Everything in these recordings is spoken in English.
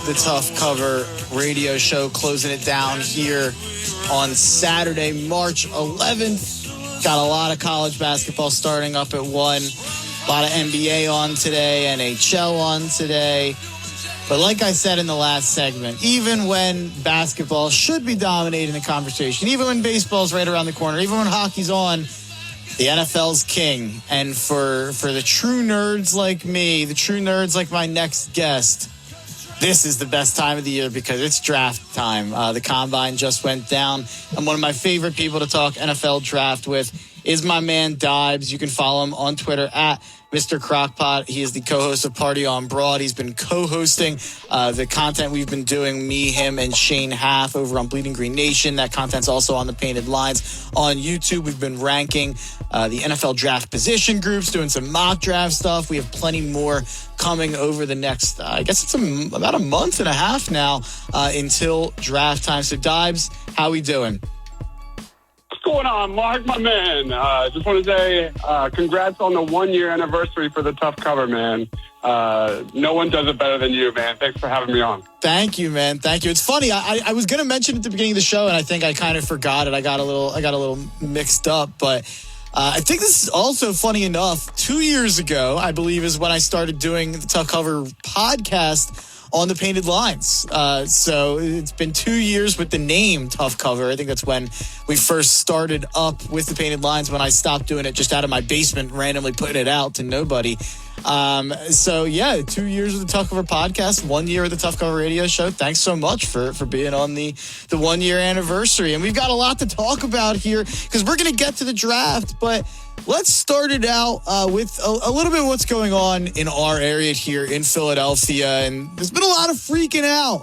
the Tough Cover radio show, closing it down here on Saturday, March 11th. Got a lot of college basketball starting up at 1. A lot of NBA on today, NHL on today. But like I said in the last segment, even when basketball should be dominating the conversation, even when baseball's right around the corner, even when hockey's on, the NFL's king. And for the true nerds like me, the true nerds like my next guest, this is the best time of the year because it's draft time. The combine just went down. And one of my favorite people to talk NFL draft with is my man Dibes. You can follow him on Twitter at Mr. Crockpot. He is the co-host of Party on Broad. He's been co-hosting the content we've been doing, me, him, and Shane Half over on Bleeding Green Nation. That content's also on the Painted Lines on YouTube. We've been ranking the NFL draft position groups, doing some mock draft stuff. We have plenty more coming over the next, I guess it's about a month and a half now until draft time. So, Dibes, how we doing? What's going on, Mark, my man? Just want to say congrats on the 1-year anniversary for the Tough Cover, man. No one does it better than you, man. Thanks for having me on. Thank you, man. Thank you. It's funny. I was going to mention at the beginning of the show, and I think I kind of forgot it. I got a little mixed up, but I think this is also funny enough. 2 years ago, I believe, is when I started doing the Tough Cover podcast on the Painted Lines. So it's been 2 years with the name Tough Cover. I think that's when we first started up with the Painted Lines, when I stopped doing it just out of my basement, randomly putting it out to nobody. So yeah, 2 years of the Tough Cover podcast, 1 year of the Tough Cover radio show. Thanks so much for being on the 1 year anniversary. And we've got a lot to talk about here because we're going to get to the draft, but let's start it out with a little bit of what's going on in our area here in Philadelphia. And there's been a lot of freaking out,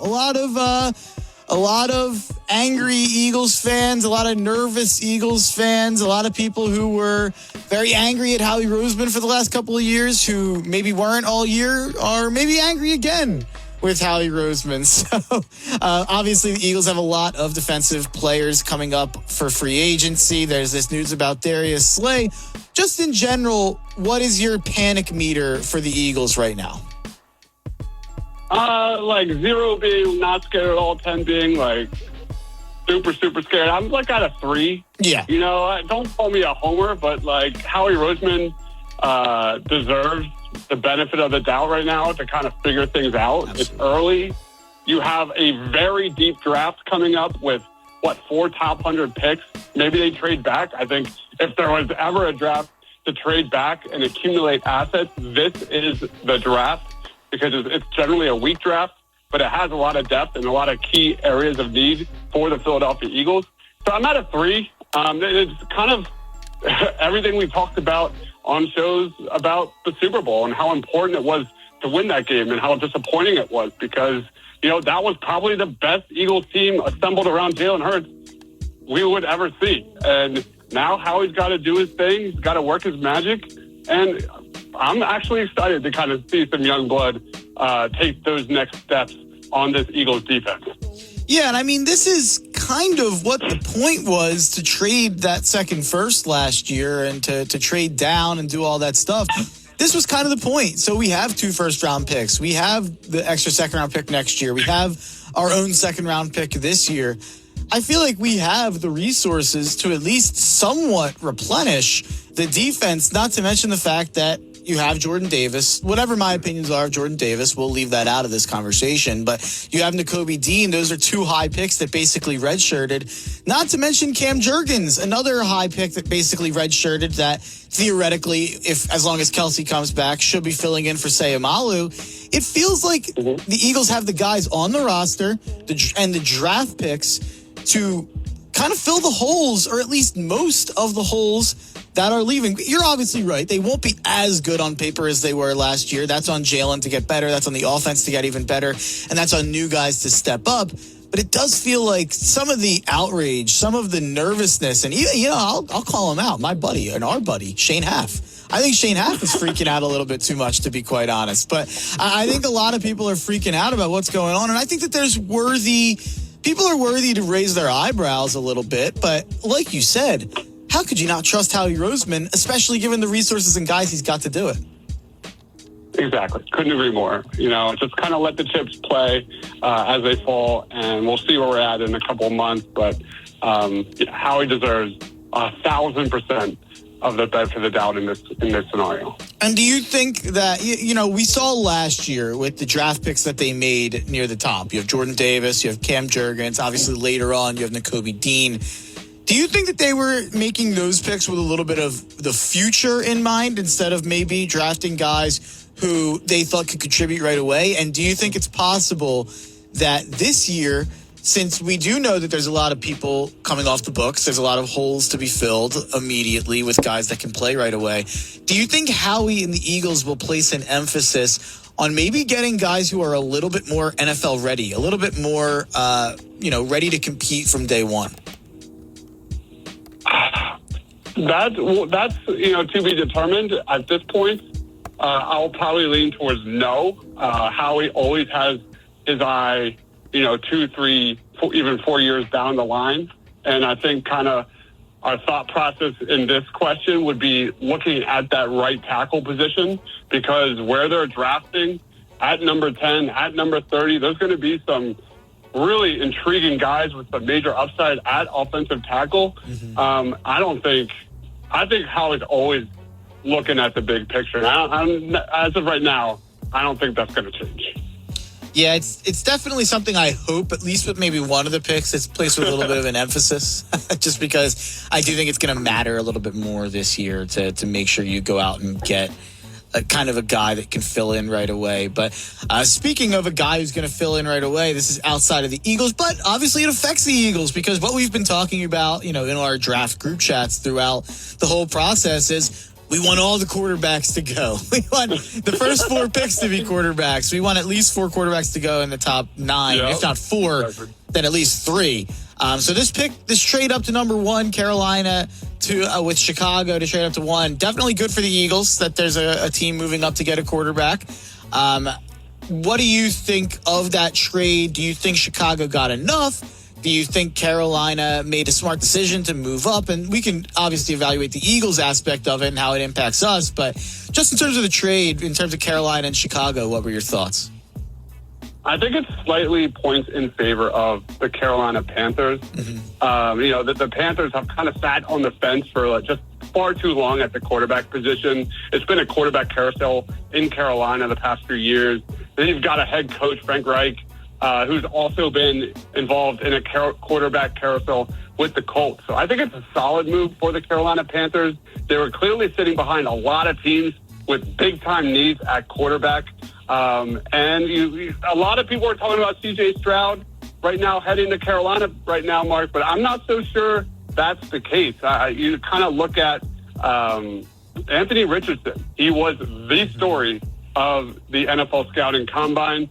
a lot of angry Eagles fans, a lot of nervous Eagles fans, a lot of people who were very angry at Howie Roseman for the last couple of years, who maybe weren't all year, or maybe angry again with Howie Roseman. So obviously the Eagles have a lot of defensive players coming up for free agency. There's this news about Darius Slay. Just in general, what is your panic meter for the Eagles right now? Like 0 being not scared at all, 10 being like super, super scared. I'm like at a 3. Yeah. You know, don't call me a homer, but like Howie Roseman deserves the benefit of the doubt right now to kind of figure things out. Absolutely. It's early. You have a very deep draft coming up with, 4 top 100 picks. Maybe they trade back. I think if there was ever a draft to trade back and accumulate assets, this is the draft, because it's generally a weak draft, but it has a lot of depth and a lot of key areas of need for the Philadelphia Eagles. So I'm at a 3. It's kind of everything we talked about on shows about the Super Bowl and how important it was to win that game and how disappointing it was, because, you know, that was probably the best Eagles team assembled around Jalen Hurts we would ever see. And now Howie's got to do his thing. He's got to work his magic. And I'm actually excited to kind of see some young blood take those next steps on this Eagles defense. Yeah, and I mean, this is kind of what the point was, to trade that second first last year and to trade down and do all that stuff. This was kind of the point. So we have 2 first-round picks. We have the extra second-round pick next year. We have our own second-round pick this year. I feel like we have the resources to at least somewhat replenish the defense, not to mention the fact that you have Jordan Davis. Whatever my opinions are of Jordan Davis, we'll leave that out of this conversation. But you have Nakobe Dean. Those are 2 high picks that basically redshirted. Not to mention Cam Jurgens, another high pick that basically redshirted, that theoretically, if as long as Kelsey comes back, should be filling in for Sayamalu. It feels like the Eagles have the guys on the roster and the draft picks to kind of fill the holes, or at least most of the holes that are leaving. You're obviously right. They won't be as good on paper as they were last year. That's on Jalen to get better. That's on the offense to get even better. And that's on new guys to step up. But it does feel like some of the outrage, some of the nervousness, and you know, I'll call him out. My buddy and our buddy, Shane Half. I think Shane Half is freaking out a little bit too much, to be quite honest. But I think a lot of people are freaking out about what's going on. And I think that people are worthy to raise their eyebrows a little bit. But like you said, how could you not trust Howie Roseman, especially given the resources and guys he's got to do it? Exactly. Couldn't agree more. Just kind of let the chips play as they fall, and we'll see where we're at in a couple of months. But Howie deserves 1,000% of the benefit of the doubt in this scenario. And do you think that, we saw last year with the draft picks that they made near the top, you have Jordan Davis, you have Cam Jurgens, obviously later on you have Nakobe Dean. Do you think that they were making those picks with a little bit of the future in mind instead of maybe drafting guys who they thought could contribute right away? And do you think it's possible that this year, since we do know that there's a lot of people coming off the books, there's a lot of holes to be filled immediately with guys that can play right away, do you think Howie and the Eagles will place an emphasis on maybe getting guys who are a little bit more NFL ready, a little bit more, ready to compete from day one? That's to be determined at this point. I'll probably lean towards no. Howie always has his eye, 2, 3, 4, even 4 years down the line. And I think kind of our thought process in this question would be looking at that right tackle position, because where they're drafting at number 10, at number 30, there's going to be some really intriguing guys with some major upside at offensive tackle. Mm-hmm. I think Howie's always looking at the big picture. As of right now, I don't think that's going to change. Yeah, it's definitely something I hope, at least with maybe one of the picks, it's placed with a little bit of an emphasis, just because I do think it's going to matter a little bit more this year to make sure you go out and get a kind of a guy that can fill in right away. But speaking of a guy who's going to fill in right away, this is outside of the Eagles, but obviously it affects the Eagles, because what we've been talking about, in our draft group chats throughout the whole process is we want all the quarterbacks to go. We want the first 4 picks to be quarterbacks. We want at least 4 quarterbacks to go in the top 9, if not 4, then at least 3. So this trade up to number 1, Carolina, with Chicago to trade up to 1, definitely good for the Eagles that there's a team moving up to get a quarterback. What do you think of that trade? Do you think Chicago got enough? Do you think Carolina made a smart decision to move up? And we can obviously evaluate the Eagles aspect of it and how it impacts us. But just in terms of the trade, in terms of Carolina and Chicago, what were your thoughts? I think it slightly points in favor of the Carolina Panthers. Mm-hmm. The Panthers have kind of sat on the fence for just far too long at the quarterback position. It's been a quarterback carousel in Carolina the past few years. Then you've got a head coach, Frank Reich, who's also been involved in a quarterback carousel with the Colts. So I think it's a solid move for the Carolina Panthers. They were clearly sitting behind a lot of teams with big-time needs at quarterback. And a lot of people are talking about CJ Stroud right now heading to Carolina right now, Mark, but I'm not so sure that's the case. You kind of look at Anthony Richardson. He was the story of the NFL Scouting Combine.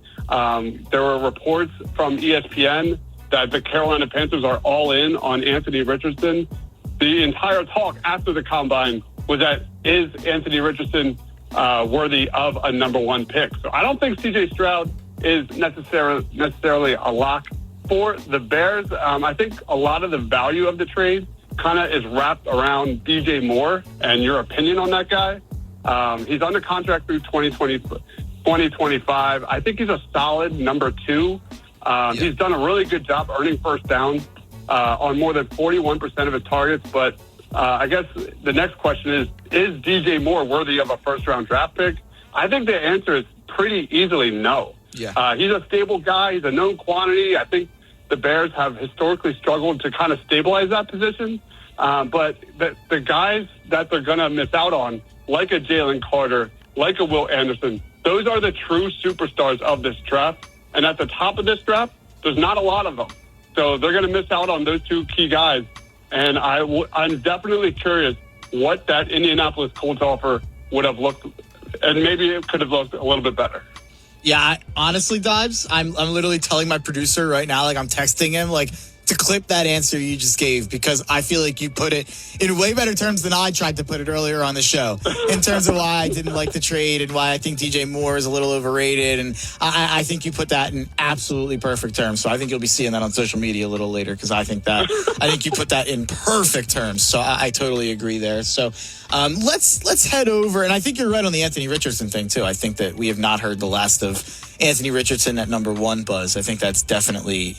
There were reports from ESPN that the Carolina Panthers are all in on Anthony Richardson. The entire talk after the Combine was that, is Anthony Richardson worthy of a number 1 pick? So I don't think CJ Stroud is necessarily a lock for the Bears. I think a lot of the value of the trade kind of is wrapped around DJ Moore and your opinion on that guy. He's under contract through 2025. I think he's a solid number 2. He's done a really good job earning first down on more than 41% of his targets. But I guess the next question is DJ Moore worthy of a first-round draft pick? I think the answer is pretty easily no. Yeah. He's a stable guy. He's a known quantity. I think the Bears have historically struggled to kind of stabilize that position. But the guys that they're going to miss out on, like a Jalen Carter, like a Will Anderson, those are the true superstars of this draft. And at the top of this draft, there's not a lot of them. So they're going to miss out on those 2 key guys. And I'm definitely curious what that Indianapolis Colts offer would have looked, and maybe it could have looked a little bit better. Yeah, honestly, Dives, I'm literally telling my producer right now, I'm texting him, to clip that answer you just gave, because I feel like you put it in way better terms than I tried to put it earlier on the show in terms of why I didn't like the trade and why I think DJ Moore is a little overrated. And I think you put that in absolutely perfect terms. So I think you'll be seeing that on social media a little later, because I think you put that in perfect terms. So I totally agree there. So let's head over. And I think you're right on the Anthony Richardson thing, too. I think that we have not heard the last of Anthony Richardson at number 1, Buzz. I think that's definitely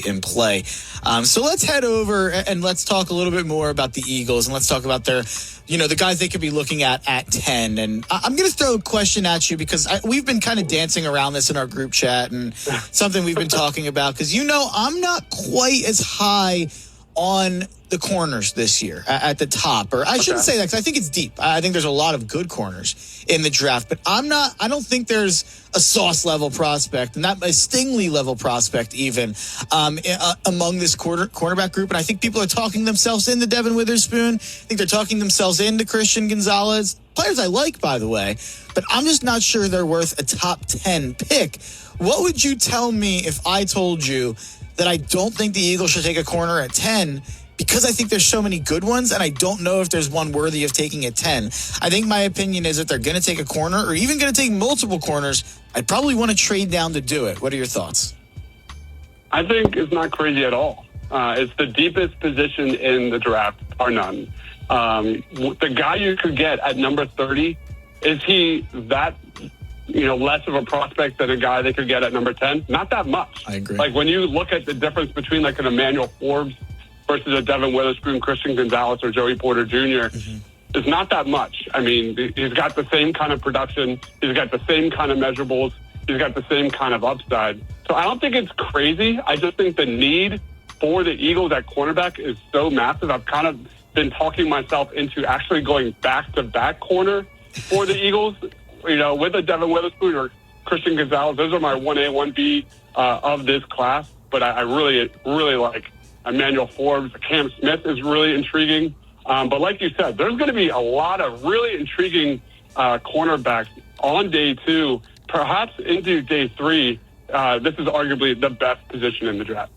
in play. So let's head over and let's talk a little bit more about the Eagles, and let's talk about their, the guys they could be looking at 10. And I'm going to throw a question at you, because we've been kind of dancing around this in our group chat, and something we've been talking about, because I'm not quite as high on the corners this year at the top. Or I shouldn't say that, because I think it's deep. I think there's a lot of good corners in the draft, but I don't think there's a Sauce level prospect, and not a Stingley level prospect even, among this cornerback group. And I think people are talking themselves into Devin Witherspoon. I think they're talking themselves into Christian Gonzalez. Players I like, by the way, but I'm just not sure they're worth a top 10 pick. What would you tell me if I told you that I don't think the Eagles should take a corner at 10, because I think there's so many good ones, and I don't know if there's one worthy of taking at 10. I think my opinion is, if they're going to take a corner, or even going to take multiple corners, I'd probably want to trade down to do it. What are your thoughts? I think it's not crazy at all. It's the deepest position in the draft, or none. The guy you could get at number 30, is he that less of a prospect than a guy they could get at number 10? Not that much. I agree. Like, when you look at the difference between like an Emmanuel Forbes versus a Devin Witherspoon, Christian Gonzalez, or Joey Porter Jr., it's not that much. I mean, he's got the same kind of production. He's got the same kind of measurables. He's got the same kind of upside. So I don't think it's crazy. I just think the need for the Eagles at cornerback is so massive. I've kind of been talking myself into actually going back-to-back corner for the Eagles, with a Devin Witherspoon or Christian Gonzalez. Those are my 1A, 1B of this class. But I really, really like Emmanuel Forbes. Cam Smith is really intriguing. But like you said, there's going to be a lot of really intriguing cornerbacks on day 2, perhaps into day 3. This is arguably the best position in the draft.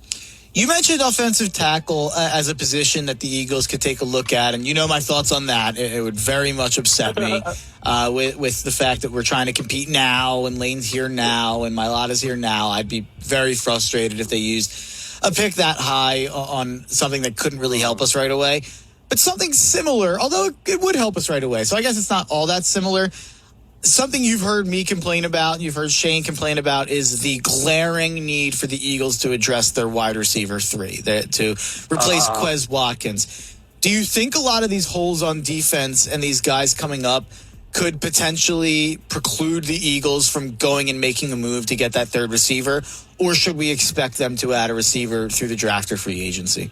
You mentioned offensive tackle as a position that the Eagles could take a look at, and my thoughts on that. It would very much upset me with the fact that we're trying to compete now, and Lane's here now, and Mailata's here now. I'd be very frustrated if they used a pick that high on something that couldn't really help us right away. But something similar, although it would help us right away. So I guess it's not all that similar. Something you've heard me complain about, you've heard Shane complain about, is the glaring need for the Eagles to address their wide receiver 3, to replace Quez Watkins. Do you think a lot of these holes on defense and these guys coming up could potentially preclude the Eagles from going and making a move to get that third receiver? Or should we expect them to add a receiver through the draft or free agency?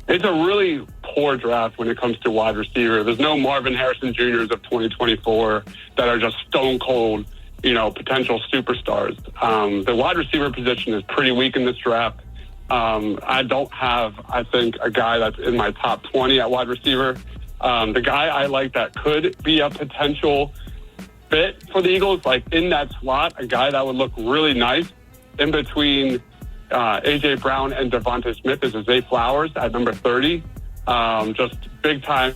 It's a really poor draft when it comes to wide receiver. There's no Marvin Harrison Jr.'s of 2024 that are just stone cold, potential superstars. The wide receiver position is pretty weak in this draft. I don't have, I think, a guy that's in my top 20 at wide receiver. The guy I like that could be a potential fit for the Eagles, like in that slot, a guy that would look really nice in between A.J. Brown and Devontae Smith, is Zay Flowers at number 30. Just big-time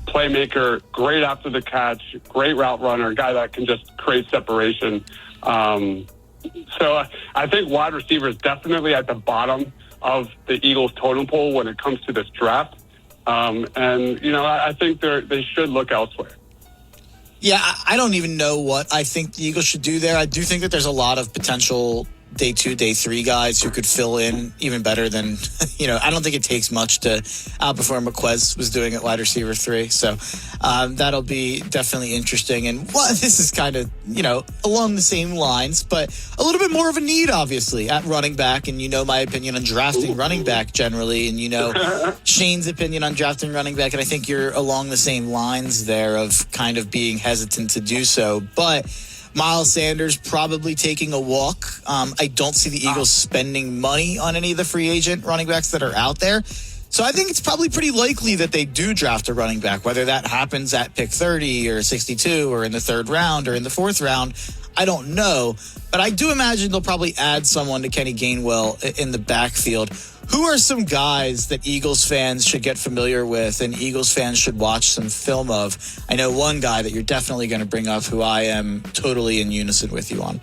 playmaker, great after the catch, great route runner, guy that can just create separation. So I think wide receiver is definitely at the bottom of the Eagles' totem pole when it comes to this draft. I think they should look elsewhere. Yeah, I don't even know what I think the Eagles should do there. I do think that there's a lot of potential day 2, day 3 guys who could fill in even better than, I don't think it takes much to outperform what Quez was doing at wide receiver 3. So that'll be definitely interesting. And this is kind of, along the same lines, but a little bit more of a need, obviously, at running back. And my opinion on drafting running back generally. And Shane's opinion on drafting running back. And I think you're along the same lines there of kind of being hesitant to do so. But Miles Sanders probably taking a walk. I don't see the Eagles spending money on any of the free agent running backs that are out there. So I think it's probably pretty likely that they do draft a running back, whether that happens at pick 30 or 62 or in the 3rd round or in the 4th round. I don't know. But I do imagine they'll probably add someone to Kenny Gainwell in the backfield. Who are some guys that Eagles fans should get familiar with and Eagles fans should watch some film of? I know one guy that you're definitely going to bring up who I am totally in unison with you on.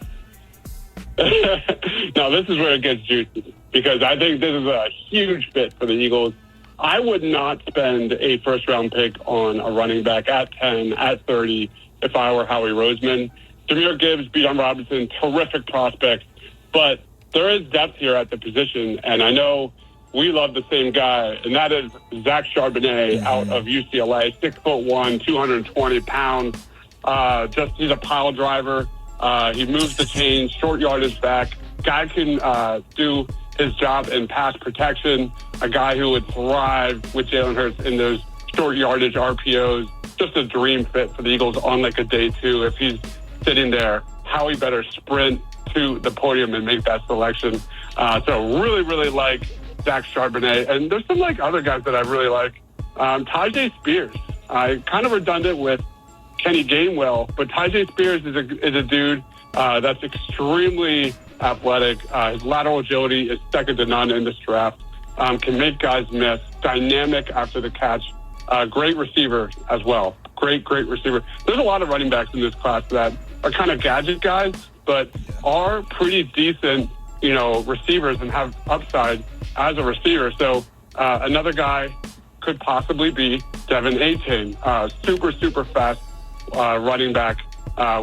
Now, this is where it gets juicy because I think this is a huge fit for the Eagles. I would not spend a first-round pick on a running back at 10, at 30, if I were Howie Roseman. Jahmyr Gibbs, Bijan Robinson, terrific prospects, but there is depth here at the position, and I know we love the same guy, and that is Zach Charbonnet out of UCLA, 6'1", 220 pounds. He's a pile driver. He moves the chains, short yardage back. Guy can do his job in pass protection. A guy who would thrive with Jalen Hurts in those short yardage RPOs. Just a dream fit for the Eagles on like a day two. If he's sitting there, Howie better sprint to the podium and make that selection. So really like Zach Charbonnet. And there's some like other guys that I really like. Tyjae Spears. Kind of redundant with Kenny Gainwell, but Tyjae Spears is a dude that's extremely athletic. His lateral agility is second to none in this draft. Can make guys miss. Dynamic after the catch. Great receiver as well. Great receiver. There's a lot of running backs in this class that are kind of gadget guys, but are pretty decent, receivers and have upside as a receiver. So another guy could possibly be Devin Achane, super fast running back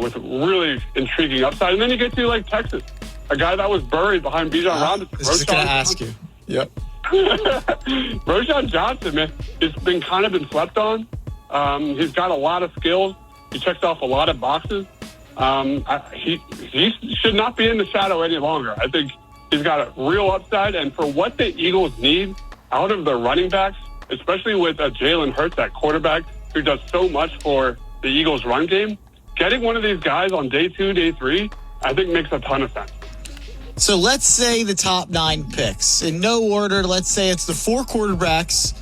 with really intriguing upside. And then you get to like Texas, a guy that was buried behind Bijan Robinson. I was going to ask you. Yep. Roschon Johnson, man, it's been kind of slept on. He's got a lot of skills. He checks off a lot of boxes. He should not be in the shadow any longer. I think he's got a real upside. And for what the Eagles need out of their running backs, especially with Jalen Hurts at quarterback, who does so much for the Eagles' run game, getting one of these guys on day 2, day 3, I think makes a ton of sense. So let's say the top 9 picks. In no order, let's say it's the 4 quarterbacks,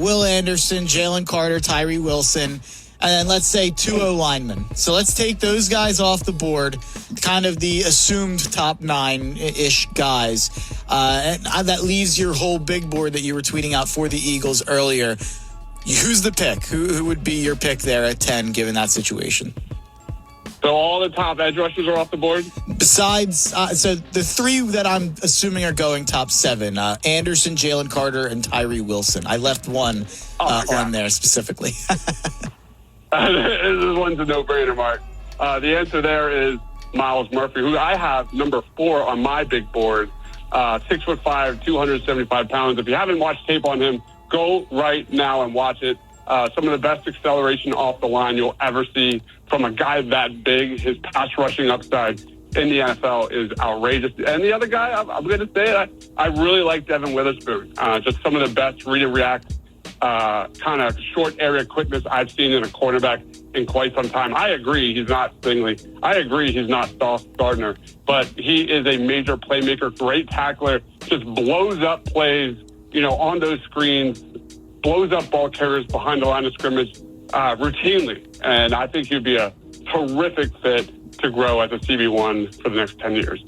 Will Anderson, Jalen Carter, Tyree Wilson, and then let's say 2 O-linemen. So let's take those guys off the board, kind of the assumed top 9-ish guys. And that leaves your whole big board that you were tweeting out for the Eagles earlier. Who's the pick? Who would be your pick there at 10, given that situation? So all the top edge rushers are off the board? Besides, so the 3 that I'm assuming are going top 7, Anderson, Jalen Carter, and Tyree Wilson. I left one on there specifically. This one's a no-brainer, Mark. The answer there is Myles Murphy, who I have number 4 on my big board. 6'5", 275 pounds. If you haven't watched tape on him, go right now and watch it. Some of the best acceleration off the line you'll ever see from a guy that big. His pass rushing upside in the NFL is outrageous. And the other guy, I'm going to say it, I really like Devin Witherspoon. Just some of the best read and react, kind of short area quickness I've seen in a quarterback in quite some time. I agree he's not Stingley. I agree he's not Sauce Gardner. But he is a major playmaker, great tackler, just blows up plays, on those screens, blows up ball carriers behind the line of scrimmage routinely. And I think he'd be a terrific fit to grow as a CB1 for the next 10 years.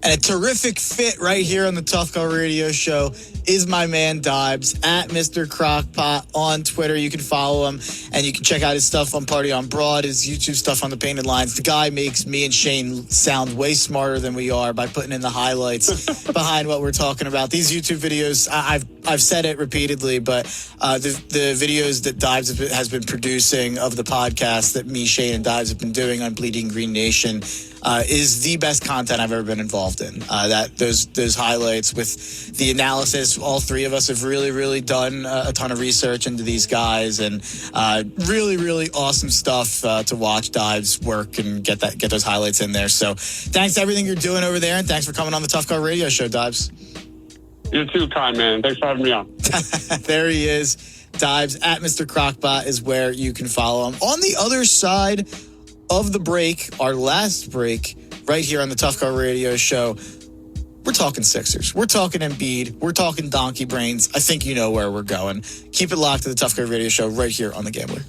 And a terrific fit right here on the Tough Call Radio Show is my man Dibes at Mr. Crockpot on Twitter. You can follow him and you can check out his stuff on Party on Broad, his YouTube stuff on the Painted Lines. The guy makes me and Shane sound way smarter than we are by putting in the highlights behind what we're talking about. These YouTube videos, I've said it repeatedly, but the videos that Dibes has been producing of the podcast that me, Shane, and Dibes have been doing on Bleeding Green Nation is the best content I've ever been involved in. Those highlights with the analysis, all 3 of us have really done a ton of research into these guys, and really awesome stuff to watch Dives work and get those highlights in there. So thanks to everything you're doing over there, and thanks for coming on the Tough Call Radio Show, Dives. You're too kind, man. Thanks for having me on. There he is. Dives at Mr. Crockpot is where you can follow him. On the other side of the break, our last break, right here on the Tough Call Radio Show, we're talking Sixers. We're talking Embiid. We're talking donkey brains. I think you know where we're going. Keep it locked to the Tough Call Radio Show right here on The Gambler.